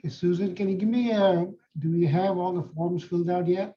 Okay, Susan, can you give me do we have all the forms filled out yet?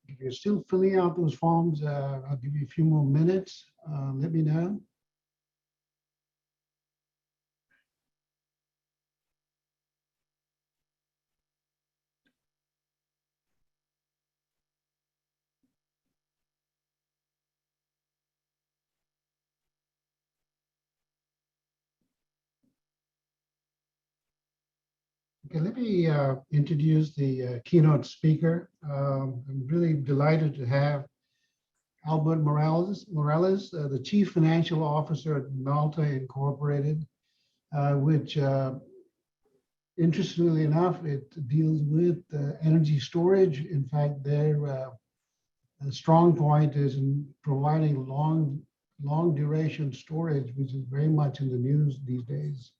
If you're still filling out those forms, I'll give you a few more minutes. Let me know. Okay, let me introduce the keynote speaker. I'm really delighted to have Albert Morales, the Chief Financial Officer at Malta Incorporated, which interestingly enough, it deals with energy storage. In fact, their strong point is in providing long duration storage, which is very much in the news these days.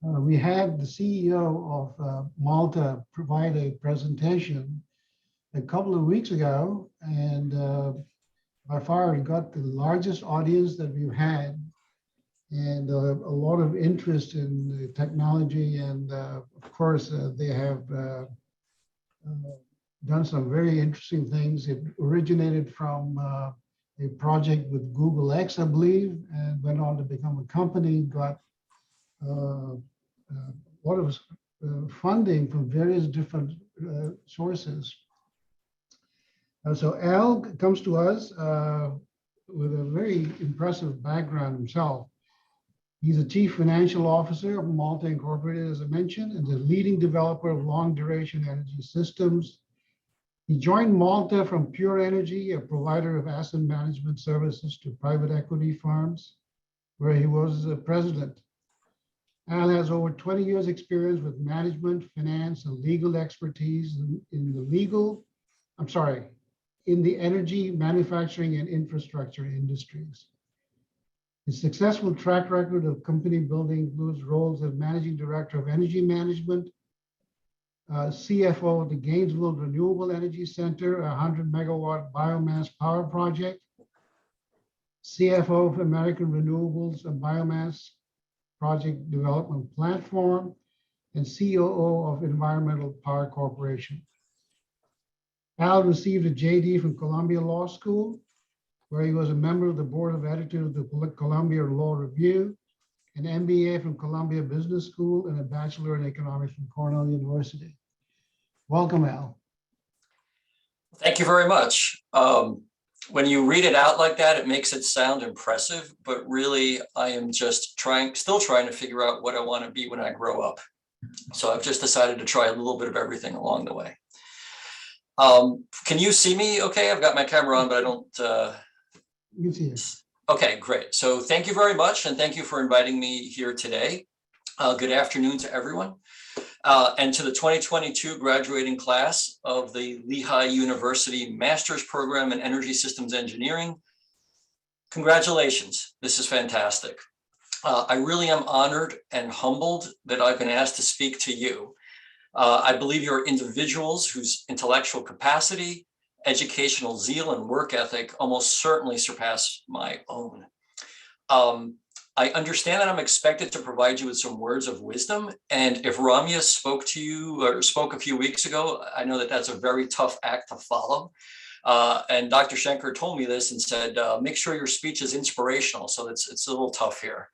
We had the CEO of Malta provide a presentation a couple of weeks ago, and by far we got the largest audience that we've had, and a lot of interest in the technology. And of course, they have done some very interesting things. It originated from a project with Google X, I believe, and went on to become a company, got a lot of funding from various different sources. So Al comes to us with a very impressive background himself. He's a chief financial officer of Malta Incorporated, as I mentioned, and the leading developer of long duration energy systems. He joined Malta from PurEnergy, a provider of asset management services to private equity firms, where he was the president. Al has over 20 years experience with management, finance, and legal expertise in the energy, manufacturing, and infrastructure industries. His successful track record of company building includes roles as managing director of energy management, CFO of the Gainesville Renewable Energy Center, a 100 megawatt biomass power project, CFO of American Renewables, a biomass project development platform, and COO of Environmental Power Corporation. Al received a JD from Columbia Law School, where he was a member of the board of editors of the Columbia Law Review, an MBA from Columbia Business School, and a Bachelor in Economics from Cornell University. Welcome, Al. Thank you very much. When you read it out like that, it makes it sound impressive, but really I am just still trying to figure out what I want to be when I grow up. So I've just decided to try a little bit of everything along the way. Can you see me okay? I've got my camera on, but I don't. You can see it. Okay, great. So thank you very much. And thank you for inviting me here today. Good afternoon to everyone. And to the 2022 graduating class of the Lehigh University Master's Program in Energy Systems Engineering. Congratulations, this is fantastic. I really am honored and humbled that I've been asked to speak to you. I believe you're individuals whose intellectual capacity, educational zeal, and work ethic almost certainly surpass my own. I understand that I'm expected to provide you with some words of wisdom. And if Ramya spoke to you or spoke a few weeks ago, I know that that's a very tough act to follow. And Dr. Schenker told me this and said, make sure your speech is inspirational. So it's a little tough here.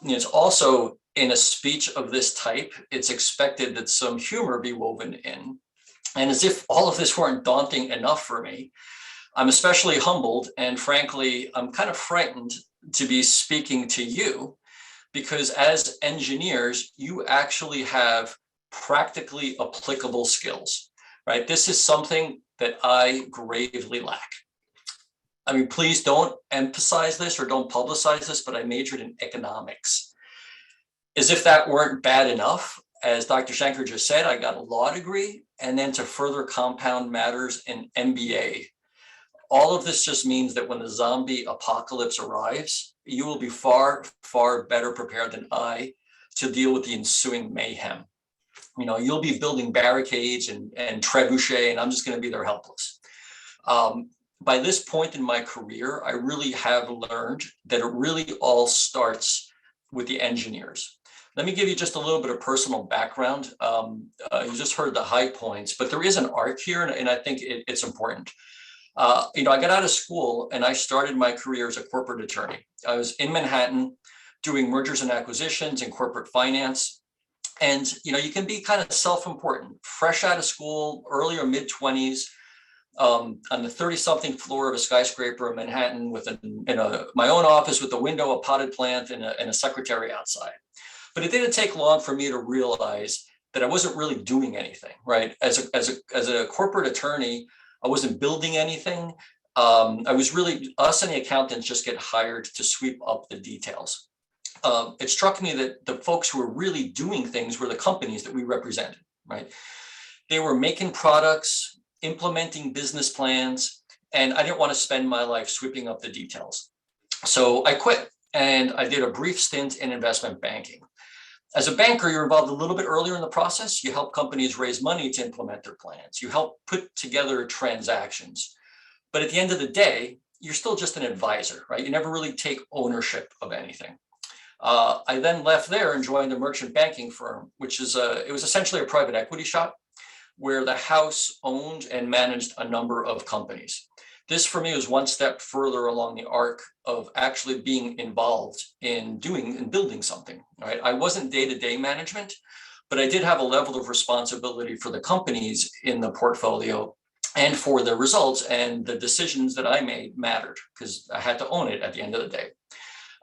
It's also in a speech of this type, it's expected that some humor be woven in. And as if all of this weren't daunting enough for me, I'm especially humbled and frankly, I'm kind of frightened to be speaking to you because as engineers, you actually have practically applicable skills, right? This is something that I gravely lack. I mean, please don't emphasize this or don't publicize this, but I majored in economics. As if that weren't bad enough, as Dr. Schenker just said, I got a law degree and then to further compound matters, an MBA. All of this just means that when the zombie apocalypse arrives, you will be far, far better prepared than I to deal with the ensuing mayhem. You know, you'll be building barricades and trebuchet, and I'm just going to be there helpless. By this point in my career, I really have learned that it really all starts with the engineers. Let me give you just a little bit of personal background. You just heard the high points, but there is an arc here, and I think it's important. I got out of school and I started my career as a corporate attorney. I was in Manhattan doing mergers and acquisitions and corporate finance. And, you can be kind of self-important, fresh out of school, early or mid 20s, on the 30-something floor of a skyscraper in Manhattan with my own office with a window, a potted plant, and a secretary outside. But it didn't take long for me to realize that I wasn't really doing anything, right? As a corporate attorney, I wasn't building anything. I was really, us and the accountants just get hired to sweep up the details. It struck me that the folks who were really doing things were the companies that we represented, right? They were making products, implementing business plans, and I didn't want to spend my life sweeping up the details. So I quit and I did a brief stint in investment banking. As a banker, you're involved a little bit earlier in the process. You help companies raise money to implement their plans. You help put together transactions. But at the end of the day, you're still just an advisor, right? You never really take ownership of anything. I then left there and joined a merchant banking firm, which is it was essentially a private equity shop where the house owned and managed a number of companies. This for me was one step further along the arc of actually being involved in doing and building something, right? I wasn't day-to-day management, but I did have a level of responsibility for the companies in the portfolio and for the results, and the decisions that I made mattered because I had to own it at the end of the day.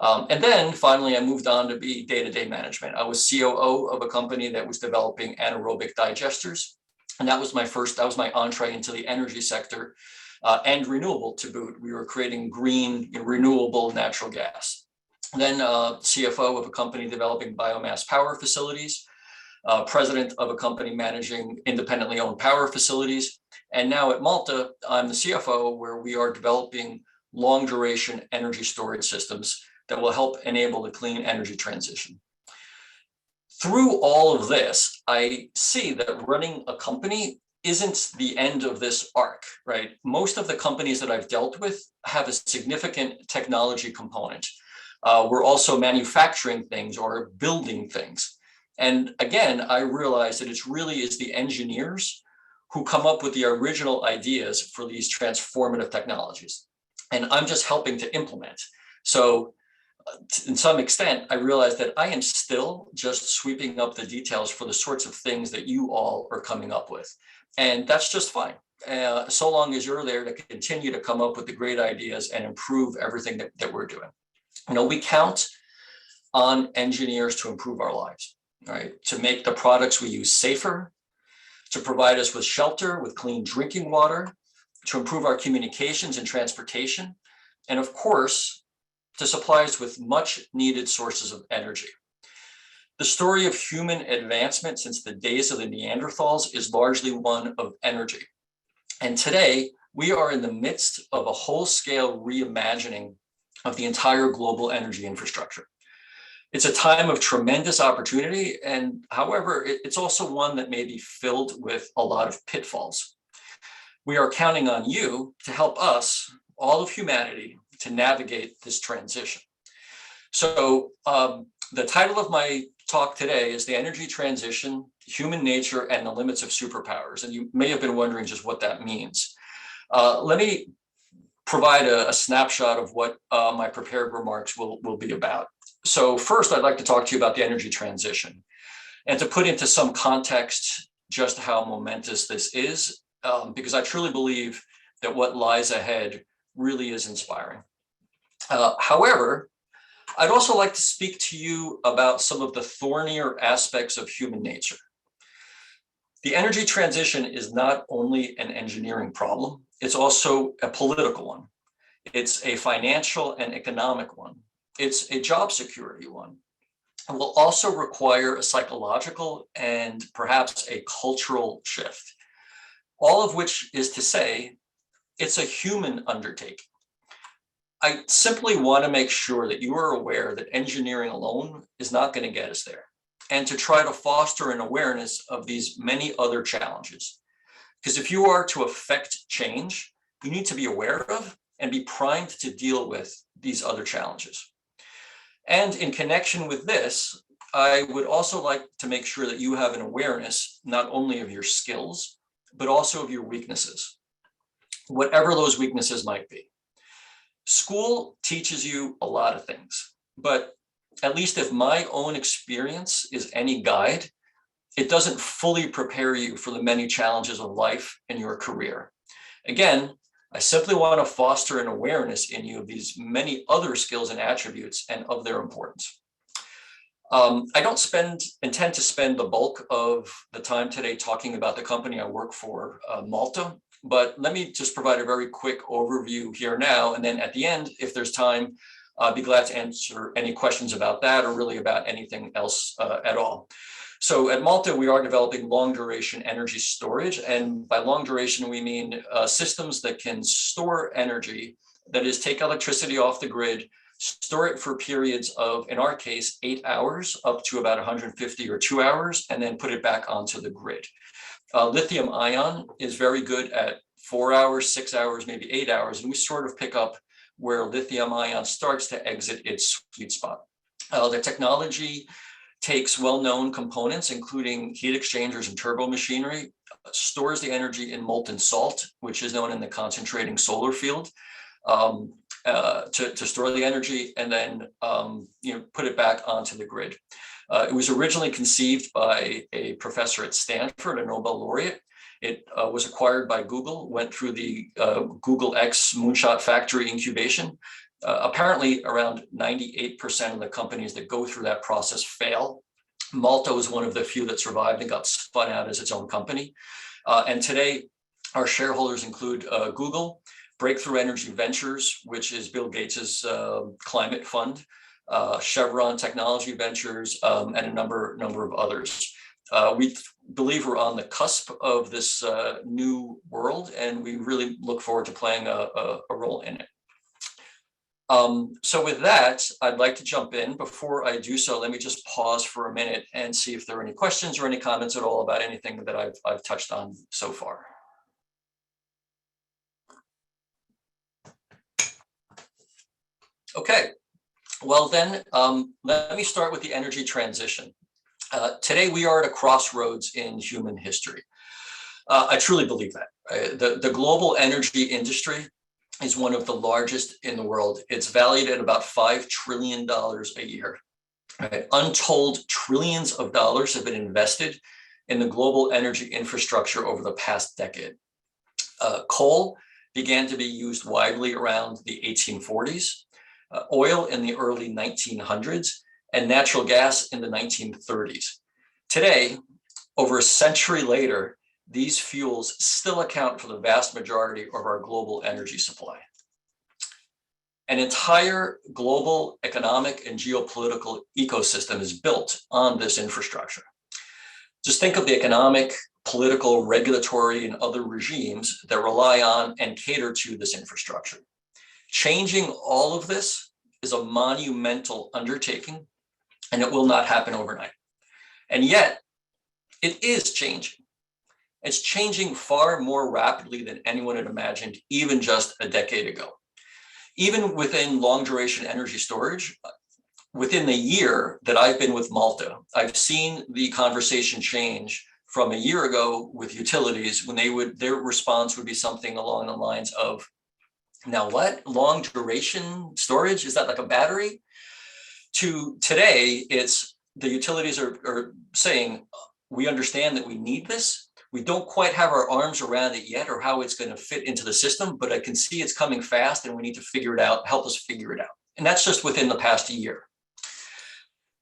And then finally, I moved on to be day-to-day management. I was COO of a company that was developing anaerobic digesters. And that was my entree into the energy sector. And renewable to boot. We were creating green, renewable natural gas. Then CFO of a company developing biomass power facilities, president of a company managing independently owned power facilities. And now at Malta, I'm the CFO where we are developing long duration energy storage systems that will help enable the clean energy transition. Through all of this, I see that running a company isn't the end of this arc, right? Most of the companies that I've dealt with have a significant technology component. We're also manufacturing things or building things. And again, I realize that it really is the engineers who come up with the original ideas for these transformative technologies. And I'm just helping to implement. So in some extent, I realized that I am still just sweeping up the details for the sorts of things that you all are coming up with. And that's just fine. So long as you're there to continue to come up with the great ideas and improve everything that we're doing. You know, we count on engineers to improve our lives, right? To make the products we use safer, to provide us with shelter, with clean drinking water, to improve our communications and transportation, and of course, to supply us with much needed sources of energy. The story of human advancement since the days of the Neanderthals is largely one of energy. And today, we are in the midst of a whole-scale reimagining of the entire global energy infrastructure. It's a time of tremendous opportunity, and however, it's also one that may be filled with a lot of pitfalls. We are counting on you to help us, all of humanity, to navigate this transition. So the title of my talk today is The Energy Transition, Human Nature, and the Limits of Superpowers. And you may have been wondering just what that means. Let me provide a snapshot of what my prepared remarks will be about. So first, I'd like to talk to you about the energy transition and to put into some context just how momentous this is, because I truly believe that what lies ahead really is inspiring. However, I'd also like to speak to you about some of the thornier aspects of human nature. The energy transition is not only an engineering problem, it's also a political one. It's a financial and economic one. It's a job security one. It will also require a psychological and perhaps a cultural shift, all of which is to say, it's a human undertaking. I simply want to make sure that you are aware that engineering alone is not going to get us there, and to try to foster an awareness of these many other challenges. Because if you are to affect change, you need to be aware of and be primed to deal with these other challenges. And in connection with this, I would also like to make sure that you have an awareness not only of your skills, but also of your weaknesses, whatever those weaknesses might be. School teaches you a lot of things, but at least if my own experience is any guide, it doesn't fully prepare you for the many challenges of life and your career. Again, I simply want to foster an awareness in you of these many other skills and attributes and of their importance. I don't intend to spend the bulk of the time today talking about the company I work for, Malta, but let me just provide a very quick overview here now. And then at the end, if there's time, I'll be glad to answer any questions about that or really about anything else at all. So at Malta, we are developing long duration energy storage. And by long duration, we mean systems that can store energy, that is, take electricity off the grid, store it for periods of, in our case, 8 hours up to about 150 or 2 hours, and then put it back onto the grid. Lithium ion is very good at 4 hours, 6 hours, maybe 8 hours, and we sort of pick up where lithium ion starts to exit its sweet spot. The technology takes well-known components, including heat exchangers and turbo machinery, stores the energy in molten salt, which is known in the concentrating solar field, to store the energy, and then put it back onto the grid. It was originally conceived by a professor at Stanford, a Nobel laureate. It was acquired by Google, went through the Google X Moonshot Factory incubation. Apparently, around 98% of the companies that go through that process fail. Malta was one of the few that survived and got spun out as its own company. And today, our shareholders include Google, Breakthrough Energy Ventures, which is Bill Gates's climate fund, Chevron Technology Ventures, and a number of others. We believe we're on the cusp of this new world, and we really look forward to playing a role in it. So with that, I'd like to jump in. Before I do so, let me just pause for a minute and see if there are any questions or any comments at all about anything that I've touched on so far. Okay, well then, let me start with the energy transition. Today, we are at a crossroads in human history. I truly believe that. The global energy industry is one of the largest in the world. It's valued at about $5 trillion a year. Right? Untold trillions of dollars have been invested in the global energy infrastructure over the past decade. Coal began to be used widely around the 1840s, oil in the early 1900s, and natural gas in the 1930s. Today, over a century later, these fuels still account for the vast majority of our global energy supply. An entire global economic and geopolitical ecosystem is built on this infrastructure. Just think of the economic, political, regulatory, and other regimes that rely on and cater to this infrastructure. Changing all of this is a monumental undertaking, and it will not happen overnight. And yet, it is changing. It's changing far more rapidly than anyone had imagined, even just a decade ago. Even within long-duration energy storage, within the year that I've been with Malta, I've seen the conversation change from a year ago with utilities when their response would be something along the lines of, now what, long duration storage, is that like a battery? To today, it's the utilities are saying, we understand that we need this. We don't quite have our arms around it yet or how it's going to fit into the system, but I can see it's coming fast and we need to figure it out, help us figure it out. And that's just within the past year.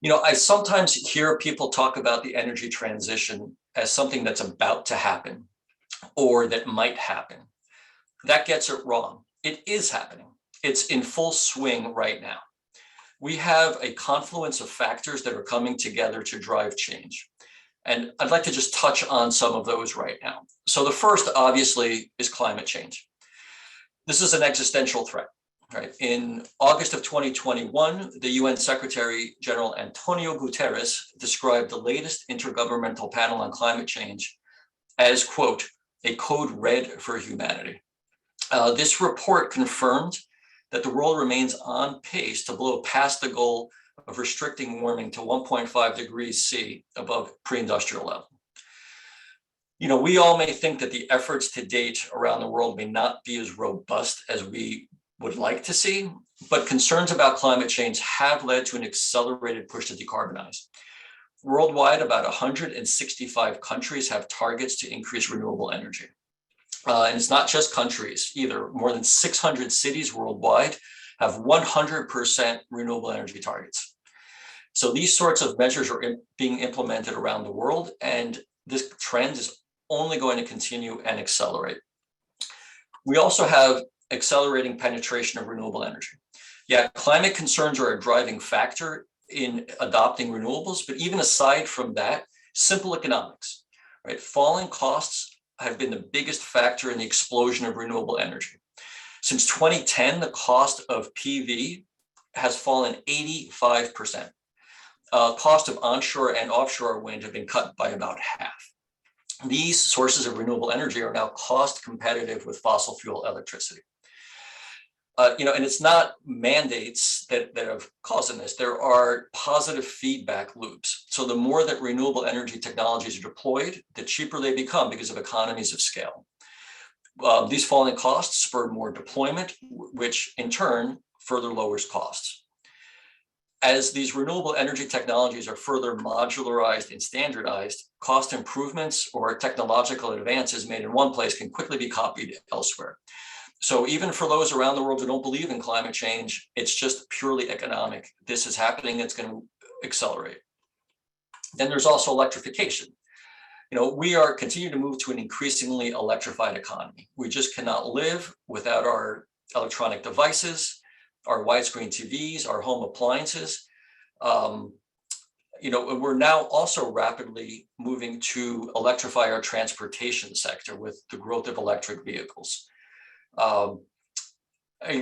You know, I sometimes hear people talk about the energy transition as something that's about to happen or that might happen. That gets it wrong. It is happening. It's in full swing right now. We have a confluence of factors that are coming together to drive change. And I'd like to just touch on some of those right now. So the first, obviously, is climate change. This is an existential threat. Right. In August of 2021, the UN Secretary General Antonio Guterres described the latest Intergovernmental Panel on Climate Change as, quote, a code red for humanity. This report confirmed that the world remains on pace to blow past the goal of restricting warming to 1.5 degrees C above pre-industrial level. You know, we all may think that the efforts to date around the world may not be as robust as we would like to see, but concerns about climate change have led to an accelerated push to decarbonize. Worldwide, about 165 countries have targets to increase renewable energy. And it's not just countries either. More than 600 cities worldwide have 100% renewable energy targets. So these sorts of measures are being implemented around the world, and this trend is only going to continue and accelerate. We also have accelerating penetration of renewable energy. Yeah, climate concerns are a driving factor in adopting renewables, but even aside from that, simple economics, right? Falling costs have been the biggest factor in the explosion of renewable energy. Since 2010, the cost of PV has fallen 85%. Cost of onshore and offshore wind have been cut by about half. These sources of renewable energy are now cost competitive with fossil fuel electricity. You know, and it's not mandates that have caused this. There are positive feedback loops. So the more that renewable energy technologies are deployed, the cheaper they become because of economies of scale. These falling costs spur more deployment, which in turn further lowers costs. As these renewable energy technologies are further modularized and standardized, cost improvements or technological advances made in one place can quickly be copied elsewhere. So even for those around the world who don't believe in climate change, it's just purely economic. This is happening, it's going to accelerate. Then there's also electrification. You know, we are continuing to move to an increasingly electrified economy. We just cannot live without our electronic devices, our widescreen TVs, our home appliances. You know, we're now also rapidly moving to electrify our transportation sector with the growth of electric vehicles. A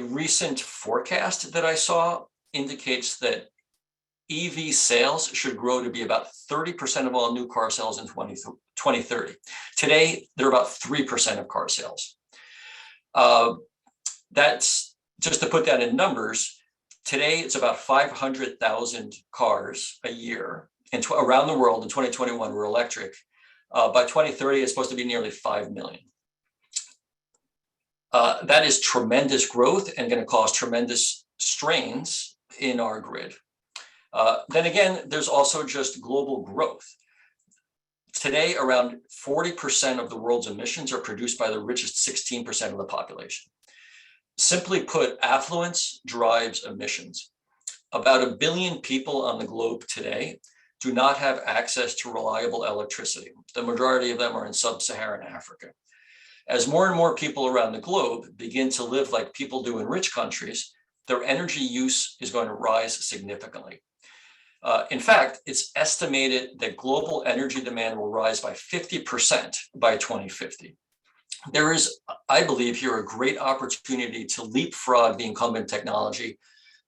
recent forecast that I saw indicates that EV sales should grow to be about 30% of all new car sales in 2030. Today, they're about 3% of car sales. That's just to put that in numbers. Today, it's about 500,000 cars a year around the world. In 2021 were electric. By 2030, it's supposed to be nearly 5 million. That is tremendous growth and going to cause tremendous strains in our grid. Then again, there's also just global growth. Today, around 40% of the world's emissions are produced by the richest 16% of the population. Simply put, affluence drives emissions. About 1 billion people on the globe today do not have access to reliable electricity. The majority of them are in sub-Saharan Africa. As more and more people around the globe begin to live like people do in rich countries, their energy use is going to rise significantly. In fact, it's estimated that global energy demand will rise by 50% by 2050. There is, I believe, here a great opportunity to leapfrog the incumbent technology,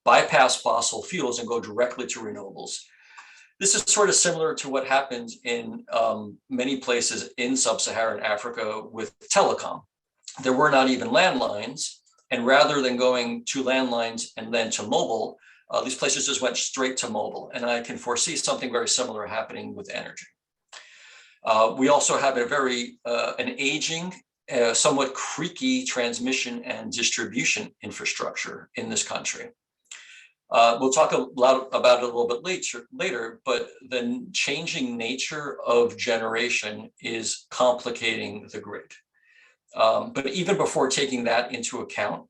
bypass fossil fuels, and go directly to renewables. This is sort of similar to what happened in many places in sub-Saharan Africa with telecom. There were not even landlines, and rather than going to landlines and then to mobile, these places just went straight to mobile, and I can foresee something very similar happening with energy. We also have an aging, somewhat creaky transmission and distribution infrastructure in this country. We'll talk a lot about it a little bit later, but the changing nature of generation is complicating the grid. But even before taking that into account,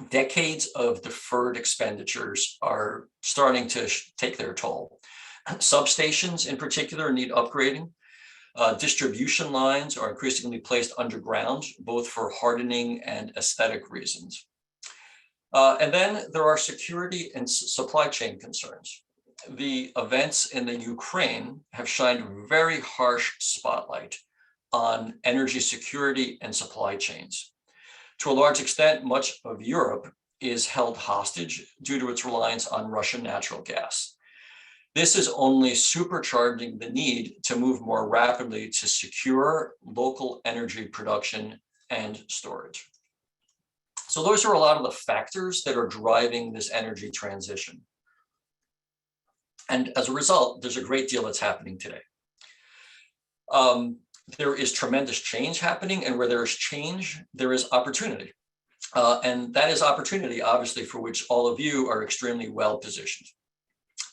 decades of deferred expenditures are starting to take their toll. Substations in particular need upgrading. Distribution lines are increasingly placed underground, both for hardening and aesthetic reasons. And then there are security and supply chain concerns. The events in the Ukraine have shined a very harsh spotlight on energy security and supply chains. To a large extent, much of Europe is held hostage due to its reliance on Russian natural gas. This is only supercharging the need to move more rapidly to secure local energy production and storage. So those are a lot of the factors that are driving this energy transition. And as a result, there's a great deal that's happening today. There is tremendous change happening, and where there is change, there is opportunity. And that is opportunity, obviously, for which all of you are extremely well positioned.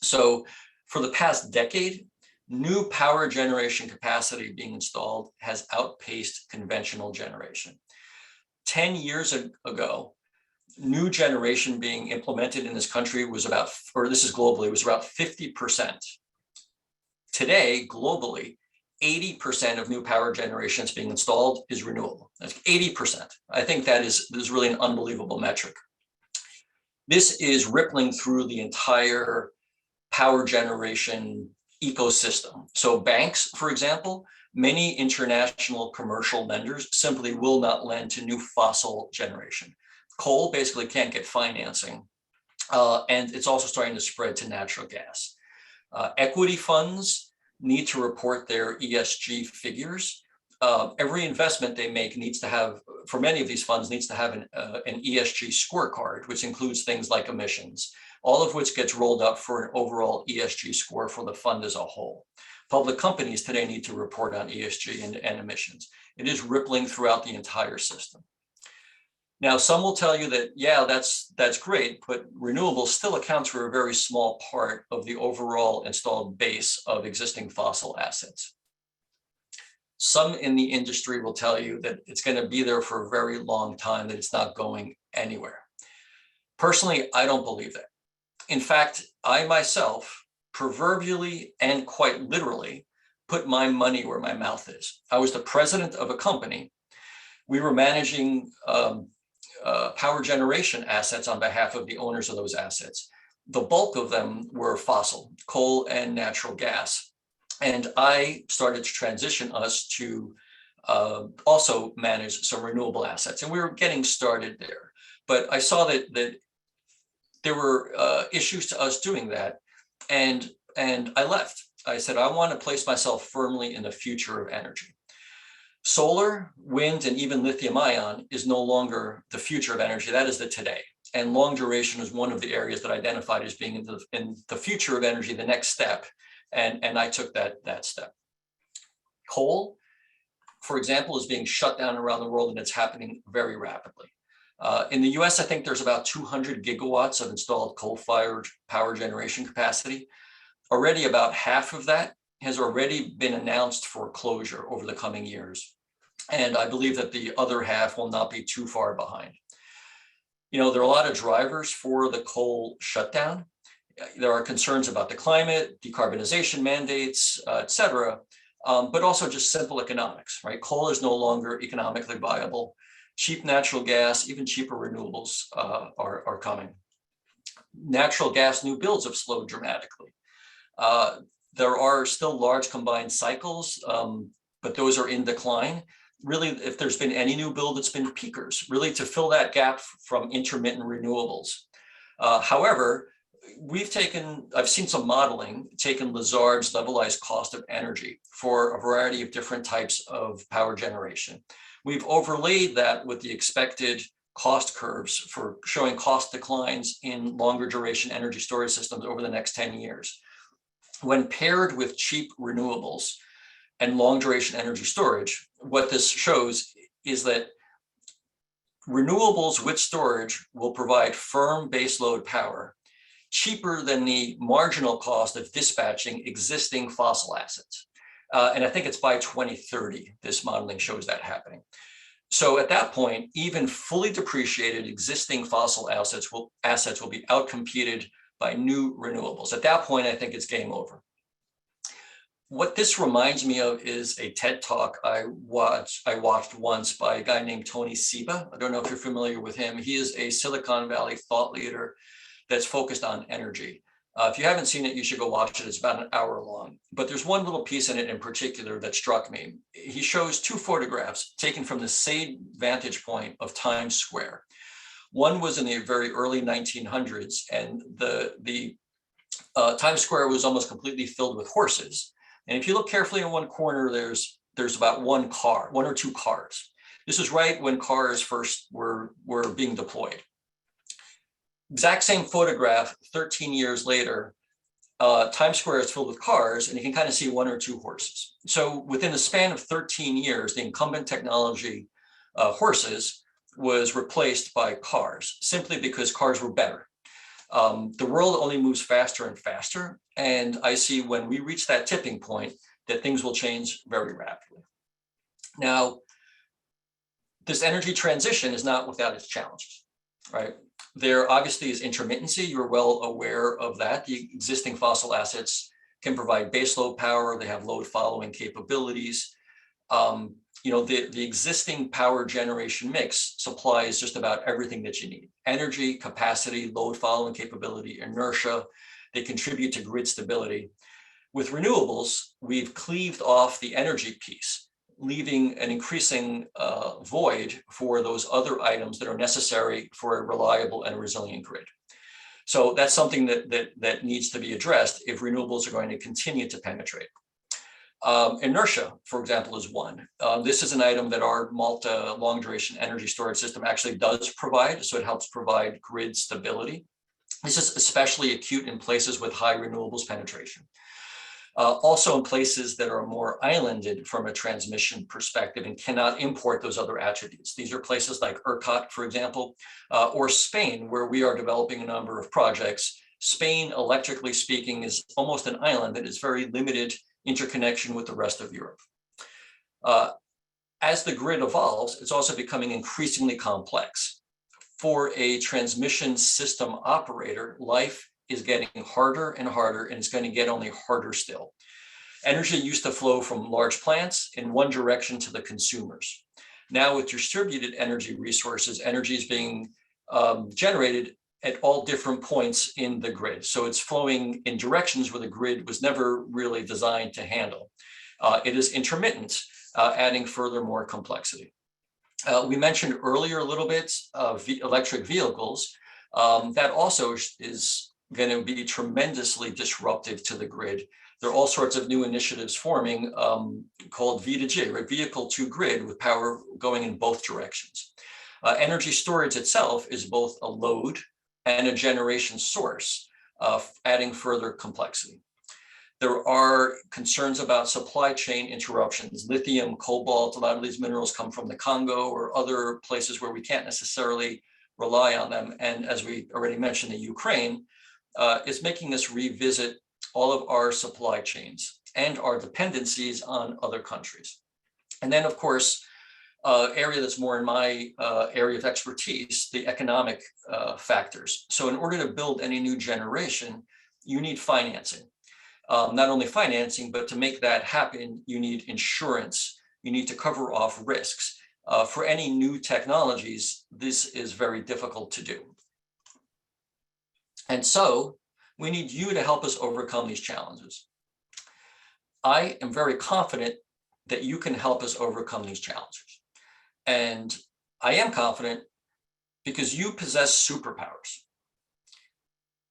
So for the past decade, new power generation capacity being installed has outpaced conventional generation. 10 years ago, new generation being implemented in this country was about, or this is globally, was about 50%. Today, globally, 80% of new power generation that's being installed is renewable. That's 80%. I think that is really an unbelievable metric. This is rippling through the entire power generation ecosystem. So banks, for example, many international commercial lenders simply will not lend to new fossil generation. Coal basically can't get financing, and it's also starting to spread to natural gas. Equity funds need to report their ESG figures. Every investment they make needs to have, for many of these funds, needs to have an ESG scorecard, which includes things like emissions, all of which gets rolled up for an overall ESG score for the fund as a whole. Public companies today need to report on ESG and emissions. It is rippling throughout the entire system. Now, some will tell you that, yeah, that's great, but renewables still accounts for a very small part of the overall installed base of existing fossil assets. Some in the industry will tell you that it's going to be there for a very long time, that it's not going anywhere. Personally, I don't believe that. In fact, I myself, proverbially and quite literally, put my money where my mouth is. I was the president of a company. We were managing power generation assets on behalf of the owners of those assets. The bulk of them were fossil, coal and natural gas. And I started to transition us to also manage some renewable assets. And we were getting started there. But I saw that there were issues to us doing that. And I left. I said, I want to place myself firmly in the future of energy. Solar, wind, and even lithium ion is no longer the future of energy. That is the today. And long duration is one of the areas that I identified as being in the future of energy, the next step. And I took that step. Coal, for example, is being shut down around the world, and it's happening very rapidly. In the US, I think there's about 200 gigawatts of installed coal-fired power generation capacity. Already about half of that has already been announced for closure over the coming years. And I believe that the other half will not be too far behind. You know, there are a lot of drivers for the coal shutdown. There are concerns about the climate, decarbonization mandates, et cetera, but also just simple economics, right? Coal is no longer economically viable. Cheap natural gas, even cheaper renewables are coming. Natural gas new builds have slowed dramatically. There are still large combined cycles, but those are in decline. Really, if there's been any new build, it's been peakers, really to fill that gap from intermittent renewables. However, I've seen some modeling, taken Lazard's levelized cost of energy for a variety of different types of power generation. We've overlaid that with the expected cost curves for showing cost declines in longer duration energy storage systems over the next 10 years. When paired with cheap renewables and long duration energy storage, what this shows is that renewables with storage will provide firm baseload power cheaper than the marginal cost of dispatching existing fossil assets. And I think it's by 2030, this modeling shows that happening. So at that point, even fully depreciated existing fossil assets will be outcompeted by new renewables. At that point, I think it's game over. What this reminds me of is a TED Talk I watched once by a guy named Tony Seba. I don't know if you're familiar with him. He is a Silicon Valley thought leader that's focused on energy. If you haven't seen it, you should go watch it. It's about an hour long. But there's one little piece in it in particular that struck me. He shows two photographs taken from the same vantage point of Times Square. One was in the very early 1900s, and the Times Square was almost completely filled with horses. And if you look carefully in one corner, there's about one or two cars. This is right when cars first were being deployed. Exact same photograph 13 years later, Times Square is filled with cars, and you can kind of see one or two horses. So within the span of 13 years, the incumbent technology horses was replaced by cars, simply because cars were better. The world only moves faster and faster, and I see when we reach that tipping point that things will change very rapidly. Now, this energy transition is not without its challenges, right? There obviously is intermittency. You're well aware of that. The existing fossil assets can provide baseload power. They have load following capabilities. You know, the existing power generation mix supplies just about everything that you need. Energy, capacity, load following capability, inertia. They contribute to grid stability. With renewables, we've cleaved off the energy piece, leaving an increasing void for those other items that are necessary for a reliable and resilient grid. So that's something that needs to be addressed if renewables are going to continue to penetrate. Inertia, for example, is one. This is an item that our Malta long duration energy storage system actually does provide, so it helps provide grid stability. This is especially acute in places with high renewables penetration. Also in places that are more islanded from a transmission perspective and cannot import those other attributes. These are places like ERCOT, for example, or Spain, where we are developing a number of projects. Spain, electrically speaking, is almost an island that is very limited interconnection with the rest of Europe. As the grid evolves, it's also becoming increasingly complex. For a transmission system operator, life is getting harder and harder, and it's going to get only harder still. Energy used to flow from large plants in one direction to the consumers. Now with distributed energy resources, energy is being generated at all different points in the grid. So it's flowing in directions where the grid was never really designed to handle. It is intermittent, adding further more complexity. We mentioned earlier a little bit of electric vehicles. That also is going to be tremendously disruptive to the grid. There are all sorts of new initiatives forming called V2G, right? Vehicle to grid, with power going in both directions. Energy storage itself is both a load and a generation source, adding further complexity. There are concerns about supply chain interruptions. Lithium, cobalt, a lot of these minerals come from the Congo or other places where we can't necessarily rely on them. And as we already mentioned, the Ukraine is making us revisit all of our supply chains and our dependencies on other countries. And then, of course, area that's more in my area of expertise, the economic factors. So in order to build any new generation, you need financing. Not only financing, but to make that happen, you need insurance. You need to cover off risks. For any new technologies, this is very difficult to do. And so we need you to help us overcome these challenges. I am very confident that you can help us overcome these challenges. And I am confident because you possess superpowers.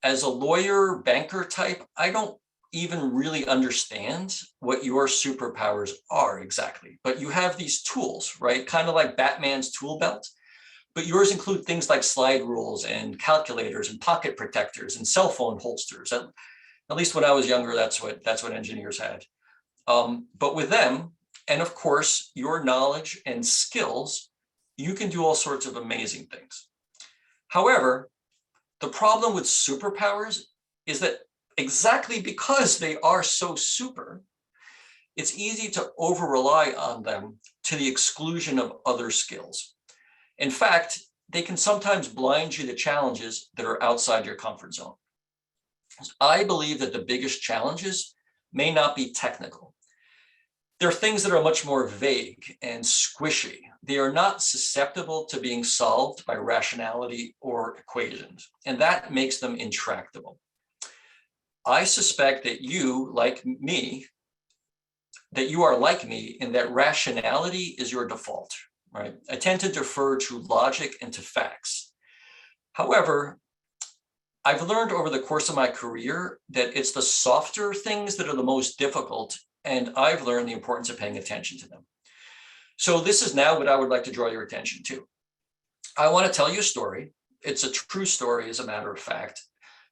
As a lawyer, banker type, I don't even really understand what your superpowers are exactly, but you have these tools, right? Kind of like Batman's tool belt, but yours include things like slide rules and calculators and pocket protectors and cell phone holsters. At least when I was younger, that's what engineers had. But with them, and of course, your knowledge and skills, you can do all sorts of amazing things. However, the problem with superpowers is that exactly because they are so super, it's easy to over-rely on them to the exclusion of other skills. In fact, they can sometimes blind you to challenges that are outside your comfort zone. I believe that the biggest challenges may not be technical. They're things that are much more vague and squishy. They are not susceptible to being solved by rationality or equations, and that makes them intractable. I suspect that you, like me, that you are like me in that rationality is your default, right? I tend to defer to logic and to facts. However, I've learned over the course of my career that it's the softer things that are the most difficult, and I've learned the importance of paying attention to them. So this is now what I would like to draw your attention to. I want to tell you a story. It's a true story, as a matter of fact,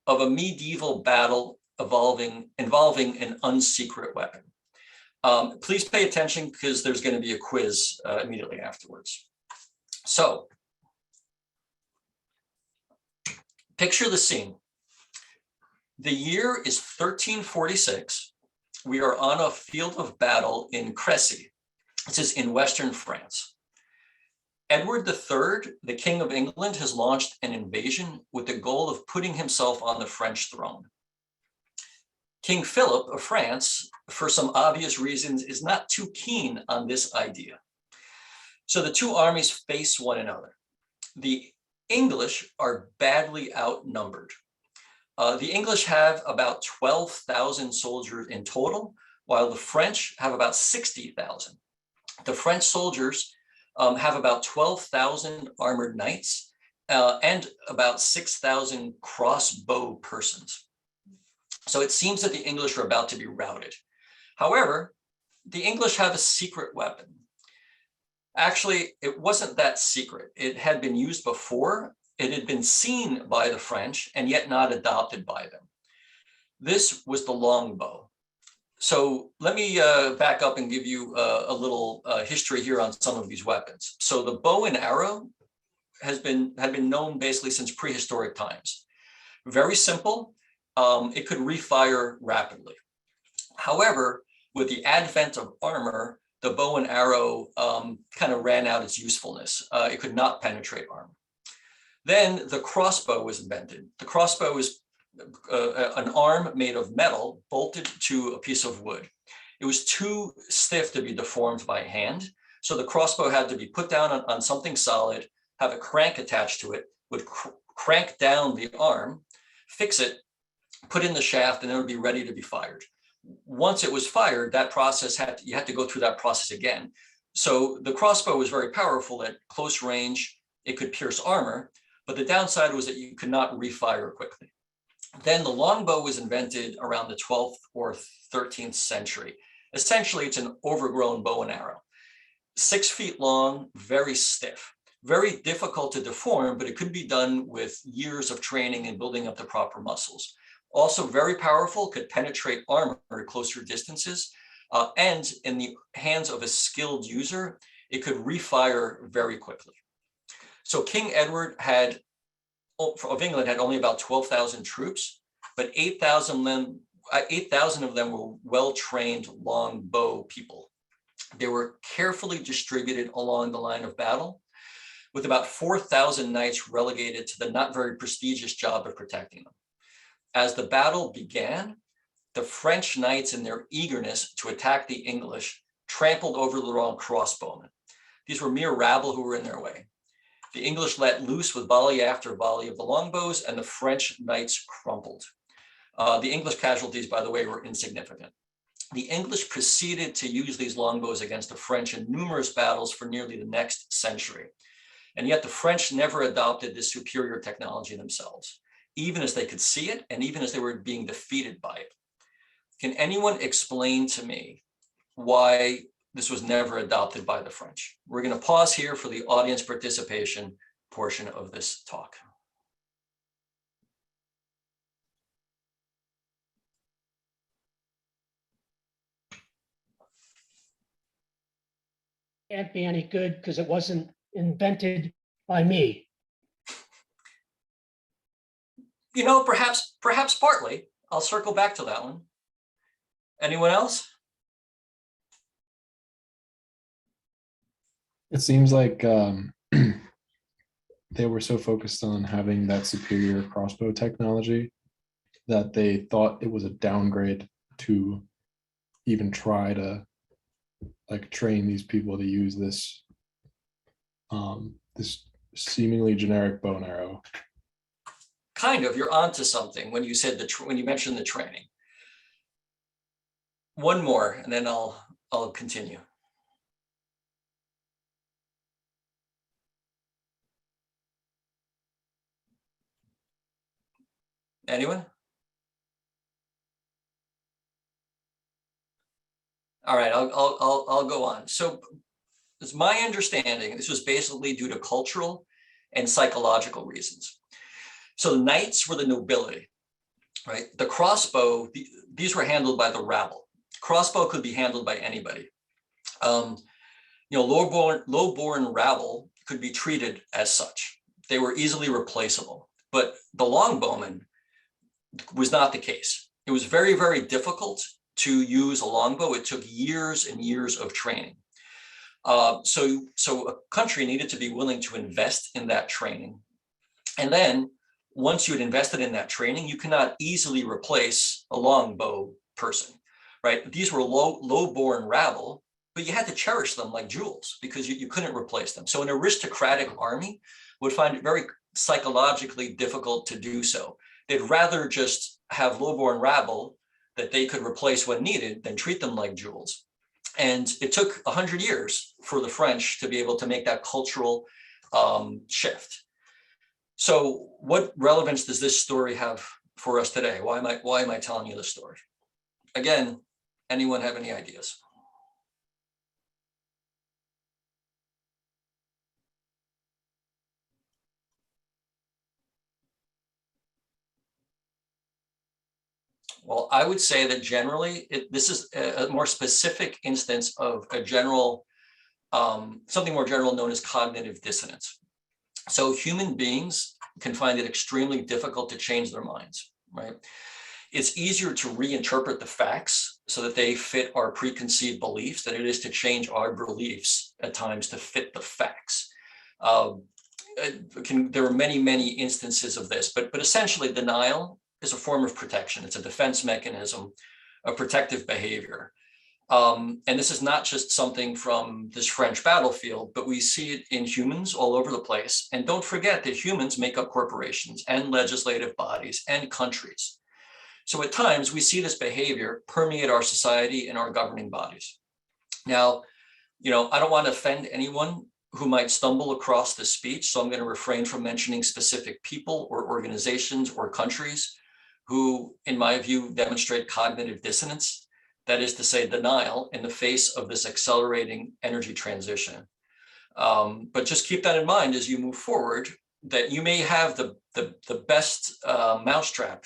of a medieval battle involving an unsecret weapon. Please pay attention because there's going to be a quiz immediately afterwards. So, picture the scene. The year is 1346. We are on a field of battle in Crécy. This is in Western France. Edward III, the King of England, has launched an invasion with the goal of putting himself on the French throne. King Philip of France, for some obvious reasons, is not too keen on this idea. So the two armies face one another. The English are badly outnumbered. The English have about 12,000 soldiers in total, while the French have about 60,000. The French soldiers have about 12,000 armored knights and about 6,000 crossbow persons. So it seems that the English are about to be routed. However, the English have a secret weapon. Actually, it wasn't that secret. It had been used before. It had been seen by the French and yet not adopted by them. This was the longbow. So let me back up and give you a little history here on some of these weapons. So the bow and arrow had been known basically since prehistoric times. Very simple. It could refire rapidly. However, with the advent of armor, the bow and arrow kind of ran out its usefulness. It could not penetrate armor. Then the crossbow was invented. The crossbow is an arm made of metal bolted to a piece of wood. It was too stiff to be deformed by hand. So the crossbow had to be put down on something solid, have a crank attached to it, would crank down the arm, fix it, put in the shaft, and it would be ready to be fired. Once it was fired, that process you had to go through that process again. So the crossbow was very powerful at close range. It could pierce armor, but the downside was that you could not refire quickly. Then the longbow was invented around the 12th or 13th century. Essentially, it's an overgrown bow and arrow. 6 feet long, very stiff, very difficult to deform, but it could be done with years of training and building up the proper muscles. Also very powerful, could penetrate armor at closer distances, and in the hands of a skilled user, it could refire very quickly. So King Edward of England had only about 12,000 troops, but 8,000 of them were well-trained longbow people. They were carefully distributed along the line of battle, with about 4,000 knights relegated to the not very prestigious job of protecting them. As the battle began, the French knights, in their eagerness to attack the English, trampled over the wrong crossbowmen. These were mere rabble who were in their way. The English let loose with volley after volley of the longbows, and the French knights crumpled. The English casualties, by the way, were insignificant. The English proceeded to use these longbows against the French in numerous battles for nearly the next century. And yet the French never adopted this superior technology themselves, even as they could see it and even as they were being defeated by it. Can anyone explain to me why this was never adopted by the French? We're going to pause here for the audience participation portion of this talk. Can't be any good because it wasn't invented by me. You know, perhaps partly. I'll circle back to that one. Anyone else? It seems like they were so focused on having that superior crossbow technology that they thought it was a downgrade to even try to like train these people to use this this seemingly generic bow and arrow. Kind of, you're onto something when you said when you mentioned the training. One more, and then I'll continue. Anyone? All right, I'll go on. So it's my understanding this was basically due to cultural and psychological reasons. So the knights were the nobility, right? The crossbow, these were handled by the rabble. Crossbow could be handled by anybody. You know, low-born rabble could be treated as such. They were easily replaceable. But the longbowman was not the case. It was very, very difficult to use a longbow. It took years and years of training. So a country needed to be willing to invest in that training. And then once you had invested in that training, you cannot easily replace a longbow person, right? These were low-born rabble, but you had to cherish them like jewels because you couldn't replace them. So an aristocratic army would find it very psychologically difficult to do so. They'd rather just have low-born rabble that they could replace when needed than treat them like jewels. And it took 100 years for the French to be able to make that cultural shift. So what relevance does this story have for us today? Why am I telling you this story? Again, anyone have any ideas? Well, I would say that generally, this is a more specific instance of a general, something more general known as cognitive dissonance. So human beings can find it extremely difficult to change their minds, right? It's easier to reinterpret the facts so that they fit our preconceived beliefs than it is to change our beliefs at times to fit the facts. There are many, many instances of this, but essentially denial is a form of protection. It's a defense mechanism, a protective behavior. And this is not just something from this French battlefield, but we see it in humans all over the place. And don't forget that humans make up corporations and legislative bodies and countries. So at times we see this behavior permeate our society and our governing bodies. Now, you know, I don't want to offend anyone who might stumble across this speech, so I'm going to refrain from mentioning specific people or organizations or countries who, in my view, demonstrate cognitive dissonance. That is to say, denial in the face of this accelerating energy transition. But just keep that in mind as you move forward, that you may have the best mousetrap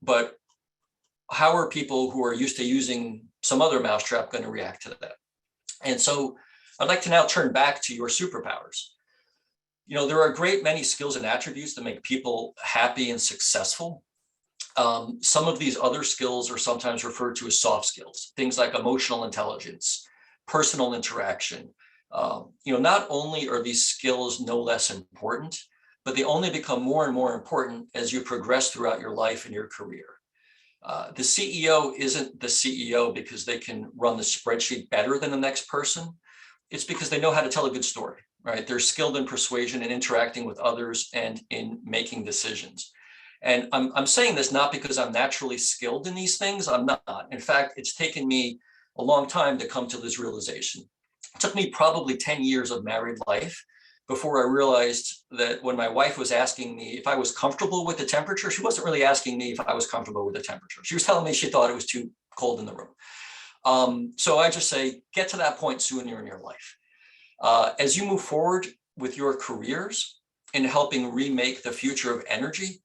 but how are people who are used to using some other mousetrap going to react to that? And so I'd like to now turn back to your superpowers. You know, there are a great many skills and attributes that make people happy and successful. Some of these other skills are sometimes referred to as soft skills, things like emotional intelligence, personal interaction. You know, not only are these skills no less important, but they only become more and more important as you progress throughout your life and your career. The CEO isn't the CEO because they can run the spreadsheet better than the next person. It's because they know how to tell a good story, right? They're skilled in persuasion and interacting with others and in making decisions. And I'm saying this not because I'm naturally skilled in these things. I'm not. In fact, it's taken me a long time to come to this realization. It took me probably 10 years of married life before I realized that when my wife was asking me if I was comfortable with the temperature, she wasn't really asking me if I was comfortable with the temperature. She was telling me she thought it was too cold in the room. So I just say, get to that point sooner in your life. As you move forward with your careers in helping remake the future of energy,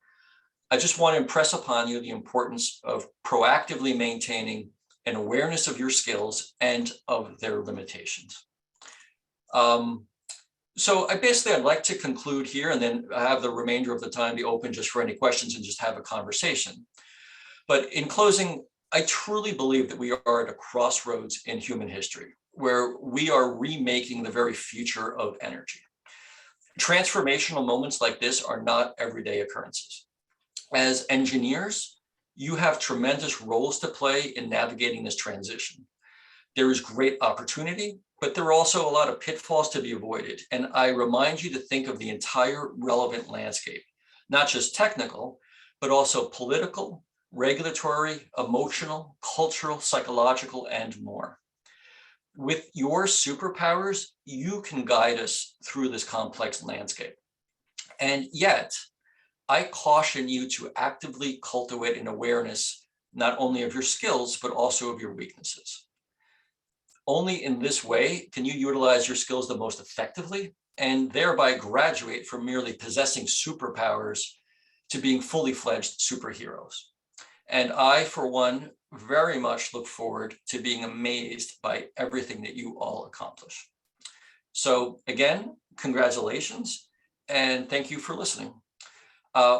I just want to impress upon you the importance of proactively maintaining an awareness of your skills and of their limitations. So I'd like to conclude here and then have the remainder of the time be open just for any questions and just have a conversation. But in closing, I truly believe that we are at a crossroads in human history where we are remaking the very future of energy. Transformational moments like this are not everyday occurrences. As engineers, you have tremendous roles to play in navigating this transition. There is great opportunity, but there are also a lot of pitfalls to be avoided. And I remind you to think of the entire relevant landscape, not just technical, but also political, regulatory, emotional, cultural, psychological, and more. With your superpowers, you can guide us through this complex landscape. And yet, I caution you to actively cultivate an awareness, not only of your skills, but also of your weaknesses. Only in this way can you utilize your skills the most effectively and thereby graduate from merely possessing superpowers to being fully fledged superheroes. And I, for one, very much look forward to being amazed by everything that you all accomplish. So again, congratulations, and thank you for listening.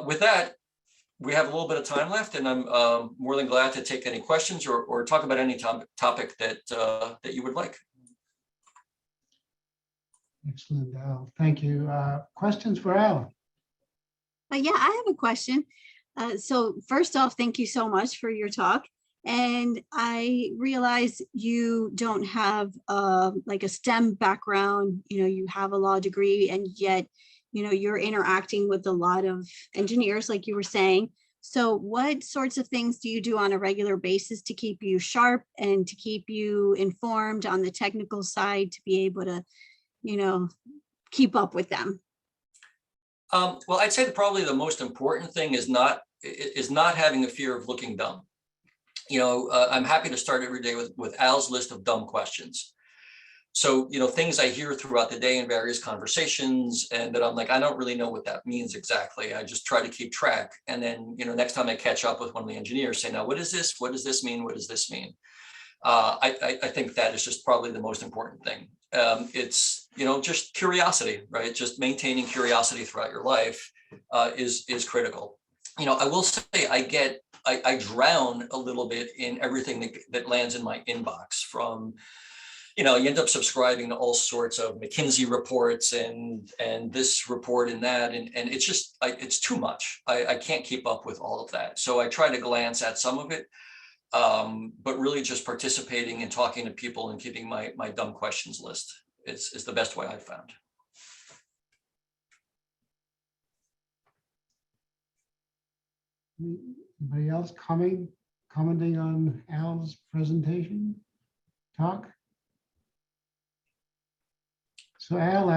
With that, we have a little bit of time left, and I'm more than glad to take any questions or talk about any topic that you would like. Excellent, Al. Thank you. Questions for Al? Yeah, I have a question. So first off, thank you so much for your talk. And I realize you don't have like a STEM background, you have a law degree, and yet, you're interacting with a lot of engineers, like you were saying. So what sorts of things do you do on a regular basis to keep you sharp and to keep you informed on the technical side to be able to, keep up with them? Well, I'd say that probably the most important thing is not having a fear of looking dumb. I'm happy to start every day with Al's list of dumb questions. So, things I hear throughout the day in various conversations, and that I'm like, I don't really know what that means exactly. I just try to keep track. And then, next time I catch up with one of the engineers, say, now, what is this? What does this mean? What does this mean? I think that is just probably the most important thing. It's, just curiosity, right? Just maintaining curiosity throughout your life is critical. I will say I drown a little bit in everything that lands in my inbox from, you end up subscribing to all sorts of McKinsey reports and this report and that. And it's just, it's too much. I can't keep up with all of that. So I try to glance at some of it, but really just participating and talking to people and keeping my dumb questions list is the best way I've found. Anybody else commenting on Al's presentation, talk? So Al,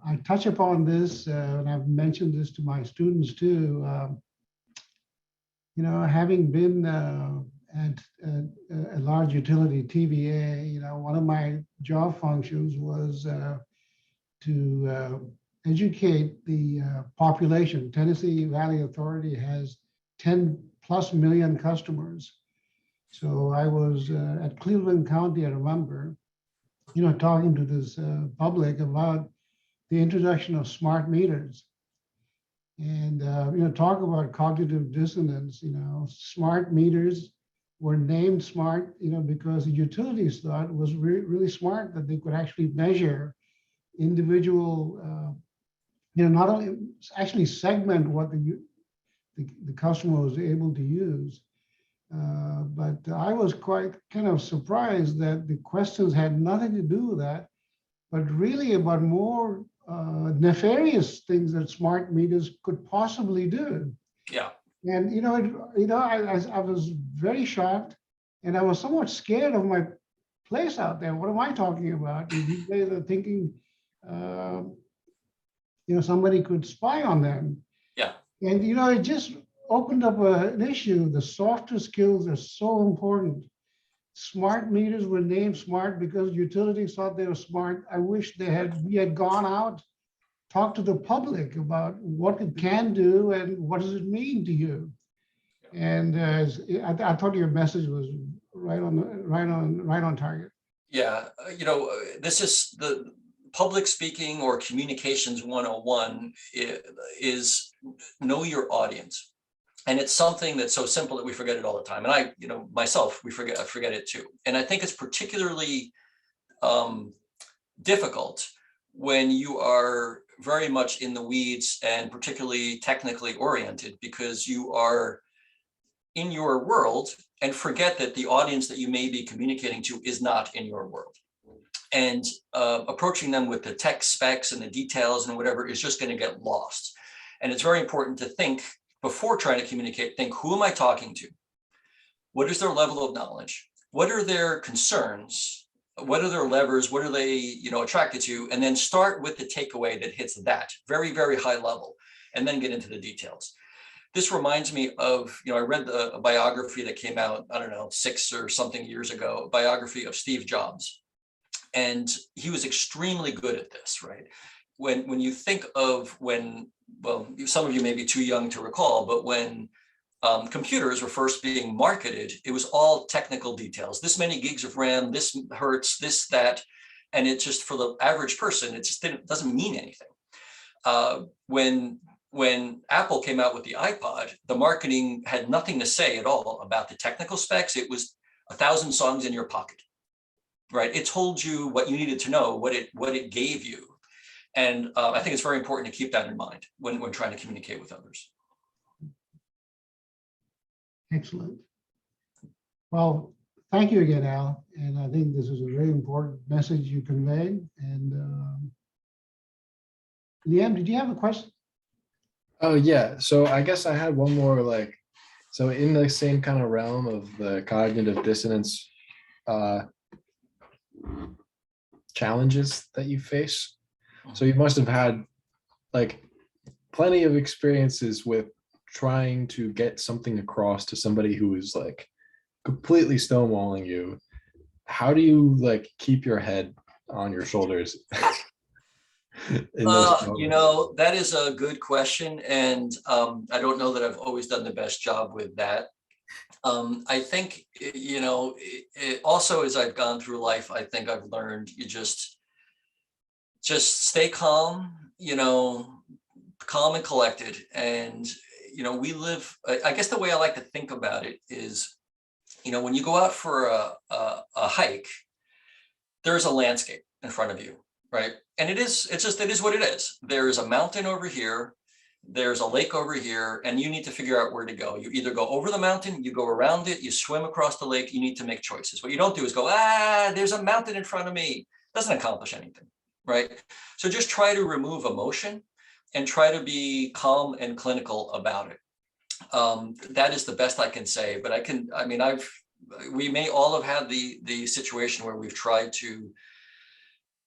I touch upon this, and I've mentioned this to my students too. Having been at a large utility, TVA, one of my job functions was to educate the population. Tennessee Valley Authority has 10 plus million customers. So I was at Cleveland County, I remember, talking to this public about the introduction of smart meters. And, talk about cognitive dissonance, smart meters were named smart, because the utilities thought it was really smart that they could actually measure individual, not only actually segment what the customer was able to use. But I was quite kind of surprised that the questions had nothing to do with that, but really about more nefarious things that smart meters could possibly do. Yeah. And I was very shocked, and I was somewhat scared of my place out there. What am I talking about? These guys are thinking, somebody could spy on them. Yeah. And it just opened up an issue. The softer skills are so important. Smart meters were named smart because utilities thought they were smart. I wish we had gone out, talked to the public about what it can do and what does it mean to you. And I thought your message was right on target. Yeah, this is the public speaking or communications 101 is know your audience. And it's something that's so simple that we forget it all the time. And I myself, I forget it too. And I think it's particularly difficult when you are very much in the weeds and particularly technically oriented, because you are in your world and forget that the audience that you may be communicating to is not in your world. And approaching them with the tech specs and the details and whatever is just going to get lost. And it's very important to think before trying to communicate, think, who am I talking to? What is their level of knowledge? What are their concerns? What are their levers? What are they, attracted to? And then start with the takeaway that hits that very, very high level, and then get into the details. This reminds me of, I read a biography that came out, 6 or something years ago, a biography of Steve Jobs. And he was extremely good at this, right? When you think of some of you may be too young to recall, but when computers were first being marketed, it was all technical details. This many gigs of RAM, this hertz, this, that, and it just, for the average person, it just doesn't mean anything. When Apple came out with the iPod, the marketing had nothing to say at all about the technical specs. It was 1,000 songs in your pocket, right? It told you what you needed to know, what it gave you. And I think it's very important to keep that in mind when trying to communicate with others. Excellent. Well, thank you again, Al. And I think this is a very important message you conveyed. And Liam, did you have a question? Oh, yeah. So I guess I had one more, so in the same kind of realm of the cognitive dissonance challenges that you face. So you must have had plenty of experiences with trying to get something across to somebody who is completely stonewalling you. How do you keep your head on your shoulders? That is a good question. And I don't know that I've always done the best job with that. I think, also as I've gone through life, I think I've learned you just stay calm, calm and collected. And, we live, I guess the way I like to think about it is, when you go out for a hike, there's a landscape in front of you, right? And it is what it is. There's a mountain over here, there's a lake over here, and you need to figure out where to go. You either go over the mountain, you go around it, you swim across the lake, you need to make choices. What you don't do is go, there's a mountain in front of me. Doesn't accomplish anything. Right. So just try to remove emotion and try to be calm and clinical about it. That is the best I can say. But we may all have had the situation where we've tried to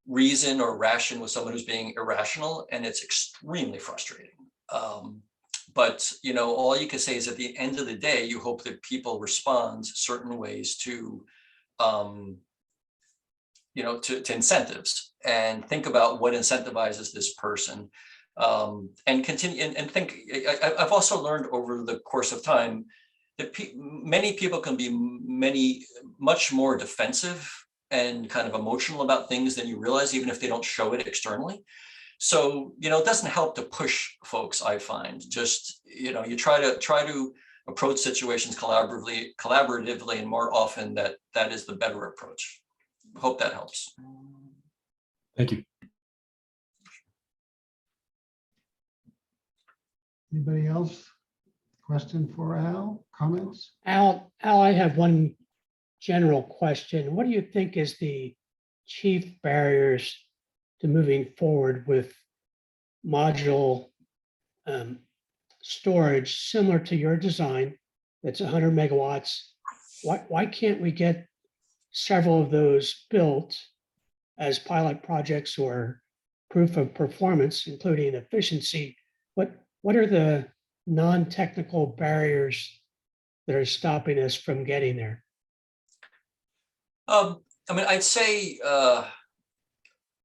reason or ration with someone who's being irrational, and it's extremely frustrating. But all you can say is at the end of the day, you hope that people respond certain ways to to incentives, and think about what incentivizes this person, and continue and think. I've also learned over the course of time that many people can be much more defensive and kind of emotional about things than you realize, even if they don't show it externally. So, it doesn't help to push folks, I find. Just, you try to approach situations collaboratively, and more often that is the better approach. Hope that helps. Thank you. Anybody else? Question for Al? Comments? Al, I have one general question. What do you think is the chief barriers to moving forward with module storage similar to your design that's 100 megawatts? Why can't we get several of those built as pilot projects or proof of performance, including efficiency? What are the non-technical barriers that are stopping us from getting there? I'd say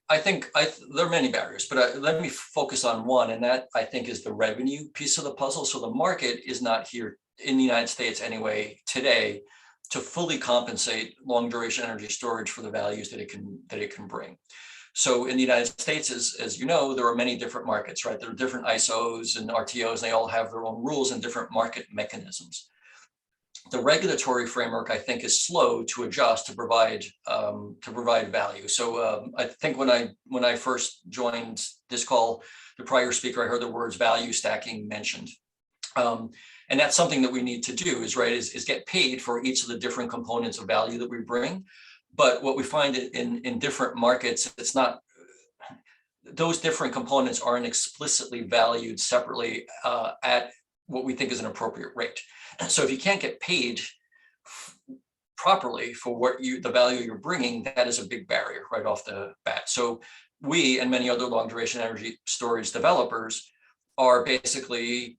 I think there are many barriers, but let me focus on one, and that I think is the revenue piece of the puzzle. So the market is not here in the United States anyway today to fully compensate long duration energy storage for the values that it can bring. So in the United States, as you know, there are many different markets, right? There are different ISOs and RTOs, and they all have their own rules and different market mechanisms. The regulatory framework, I think, is slow to adjust to provide value. So I think when I first joined this call, the prior speaker, I heard the words value stacking mentioned. And that's something that we need to do is get paid for each of the different components of value that we bring. But what we find in different markets, it's not, those different components aren't explicitly valued separately at what we think is an appropriate rate. So if you can't get paid properly for the value you're bringing, that is a big barrier right off the bat. So we and many other long duration energy storage developers are basically,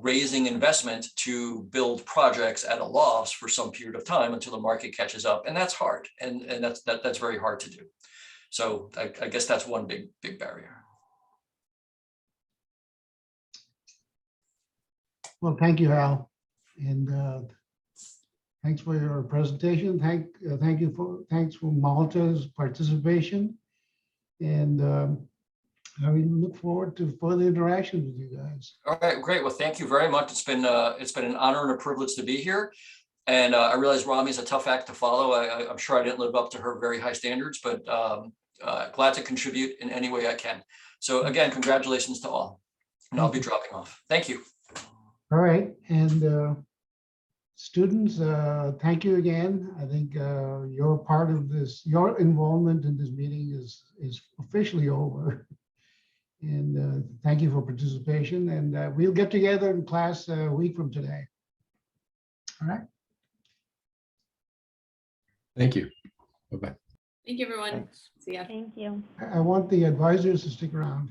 raising investment to build projects at a loss for some period of time until the market catches up, and that's hard, and that's very hard to do. So I guess that's one big barrier. Well, thank you, Al, and thanks for your presentation. Thanks for Malta's participation, and I look forward to further interactions with you guys. All right, great. Well, thank you very much. It's been an honor and a privilege to be here. And I realize Rami is a tough act to follow. I'm sure I didn't live up to her very high standards, but glad to contribute in any way I can. So again, congratulations to all. And I'll be dropping off. Thank you. All right, and students, thank you again. I think your part of this, your involvement in this meeting is officially over. And thank you for participation. And we'll get together in class a week from today. All right. Thank you. Bye-bye. Thank you, everyone. Thanks. See ya. Thank you. I want the advisors to stick around.